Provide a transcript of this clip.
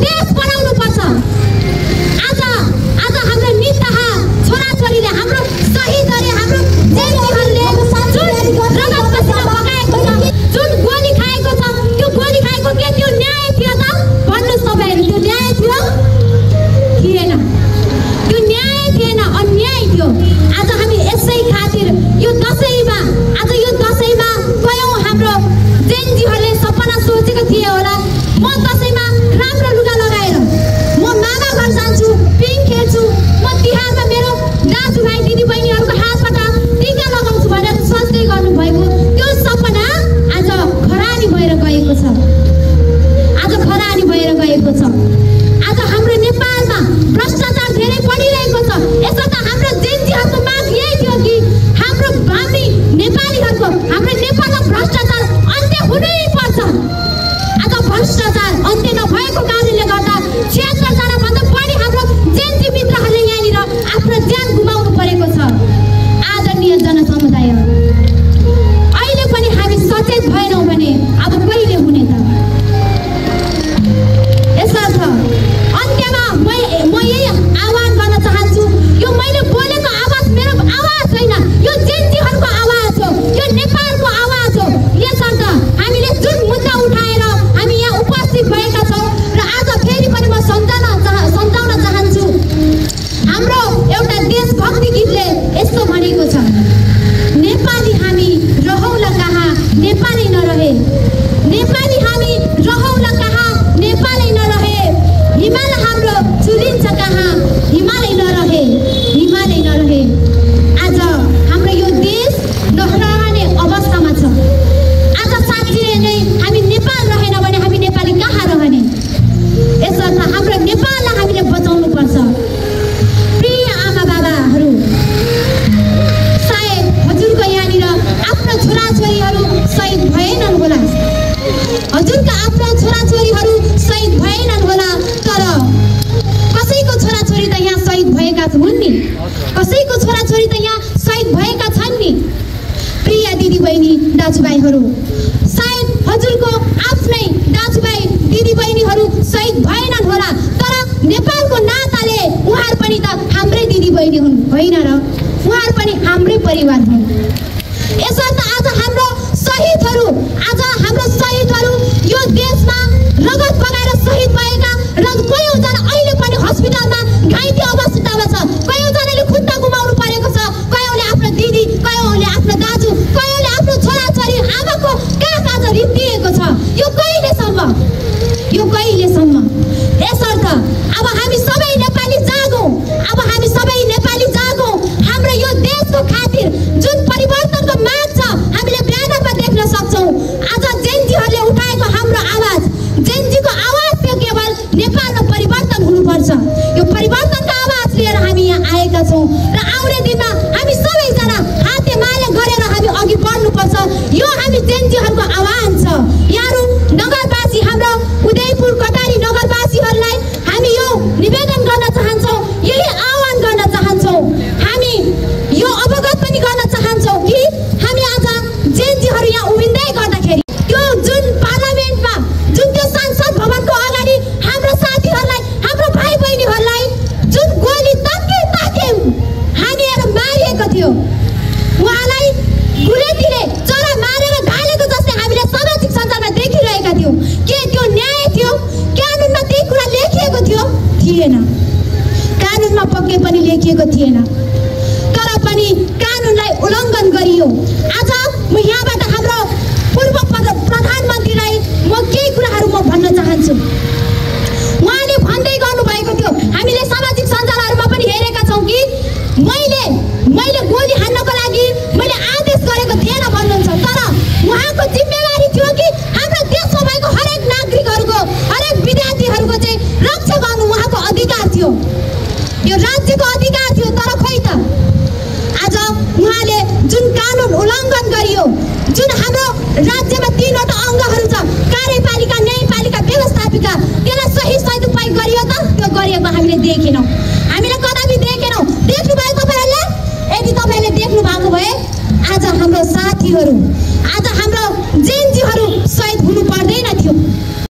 देश बनाउनु पर्छ। आज हाम्रो निताहा छोराछोरीले, हाम्रो शहीदहरूले, हाम्रो जैनीहरूले जुन रगत पसिना बगाएको छ, जुन गोली खाएको छ, त्यो गोली खाएको के त्यो न्याय थियो त? भन्नुहोस् तपाईँहरू, त्यो न्याय थियो? थिएन। त्यो न्याय थिएन, अन्याय थियो। आज हामी यसै खातिर यो दशैंमा, आज यो दशैंमा कयौं हाम्रो जेनजीहरूले सपना सोचेको थिए होला, म दशैंमा राम्रो लुगा लगाएर म मामा घर जान्छु, पिङ खेल्छु, म तिहारमा मेरो दाजुभाइ दिदीबहिनीहरूको हातबाट टीका लगाउँछु भनेर सोच्दै गर्नुभएको त्यो सपना आज खरानी भएर गएको छ। आज खरानी भएर गएको छ। आज हाम्रो नेपालमा भ्रष्टाचार धेरै बढिरहेको छ। यसर्थ हाम्रो जेनजीहरूको माग यही थियो कि हाम्रो नेपालीहरूको, हाम्रो नेपालमा भ्रष्टाचार अन्त्य हुनै पर्छ। आज भ्रष्टाचार अन्त्य नभएको कारणले गर्दा 76 जना भन्दा बढी हाम्रो जेनजी मित्रहरूले यहाँनिर आफ्नो ज्यान गुमाउनु परेको छ। आदरणीय जनसमुदाय, अहिले पनि हामी सचेत भएनौँ भने अब कहिले हुने त? यसर्थ अन्त्यमा म यही आह्वान गर्न चाहन्छु, यो मैले बोलेको आवाज मेरो आवाज होइन, यो जेनजीहरूको आवाज हो, यो नेपालको आवाज हो। यसर्थ हामीले जुन मुद्दा उठाएर हामी यहाँ उपस्थित भएका छौँ र आज फेरि पनि म सम्झाउन चाहन्छु, हाम्रो एउटा देशभक्ति गीतले यस्तो भनेको छ, नेपाली हामी रहौला कहाँ नेपालै नरहे, नेपाली हामी रहौला कहाँ नेपालै नरहे, हिमाल हाम्रो चुलिन्छ कहाँ हिमालै नरहे, हिमालै नरहे। आज हाम्रो यो देश नरहने अवस्थामा छ। आज साँच्चै नै हामी नेपाल रहेन भने हामी नेपाली कहाँ रहने? यसर्थ हाम्रो नेपाललाई हामीले बचाउनु पर्छ। प्रिय आमा बाबाहरू, सायद हजुरको यहाँनिर आफ्नो छोराछोरीहरू शहीद भएनन् होला, हजुरका आफ्ना छोराछोरीहरू शहीद भएनन् होला, तर कसैको छोराछोरी त यहाँ शहीद भएका हुन् नि, कसैको छोराछोरी त यहाँ शहीद भएका छन् नि। प्रिय दिदीबहिनी दाजुभाइहरू, सायद हजुरको आफ्नै दाजुभाइ दिदीबहिनीहरू शहीद भएनन् होला, तर नेपालको नाताले उहाँहरू पनि त हाम्रै दिदीबहिनी हुन् होइन र? उहाँहरू पनि हाम्रै परिवार हुन्। यसर्थ आज हाम्रो शहीदहरू, आज हाम्रो शहीदहरू यो देशमा रगत बगाएर शहीद भएका र कयौँजना अहिले पनि हस्पिटलमा घाइते अवस्थामा छ, कयौँजनाले खुट्टा गुमाउनु परेको छ, कयौँले आफ्नो दिदी, कयौँले आफ्नो दाजु, कयौँले आफ्नो छोराछोरी आमाको काख आज रित्तिएको छ। यो कहिलेसम्म? यो कहिलेसम्म? यसर्थ अब हामी सबै नेपाली जागौँ, अब हामी सबै नेपाली जागौँ। हाम्रो यो देशको खातिर जुन परिवर्तनको माग छ हामीले ब्यानरमा देख्न सक्छौँ। आज जेनजीहरूले उठाएको हाम्रो आवाज, जेनजीको आवाज थियो केवल नेपालमा परिवर्तन हुनुपर्छ। यो परिवर्तनको आवाज लिएर हामी यहाँ आएका छौँ र आउने दिनमा हामी सबैजना हातेमाले गरेर हामी अघि बढ्नुपर्छ। यो हामी जेनजीहरूको आह्वान छ। यहाँहरू नगरवासी, हाम्रो उदयपुर कटारी नगरवासीहरूलाई हामी यो निवेदन गर्न चाहन्छौँ, यही आह्वान गर्न चाहन्छौँ, हामी यो अवगत पनि गर्न चाहन्छौँ कि हामी आज जेनजीहरू यहाँ उभिँदै गर्दाखेरि त्यो जुन पार्लियामेन्टमा, जुन त्यो संसद भवनको अगाडि हाम्रो साथीहरूलाई, हाम्रो भाइ बहिनीहरूलाई जुन गोली ताके हानेर मारिएको थियो, उहाँलाई बुलेटले चरा मारेर घालेको जस्तै हामीले सामाजिक सञ्जालमा देखिरहेका थियौँ। के त्यो न्याय थियो? कानुनमा त्यही कुरा लेखिएको थियो? थिएन। कानुनमा पक्कै पनि लेखिएको थिएन।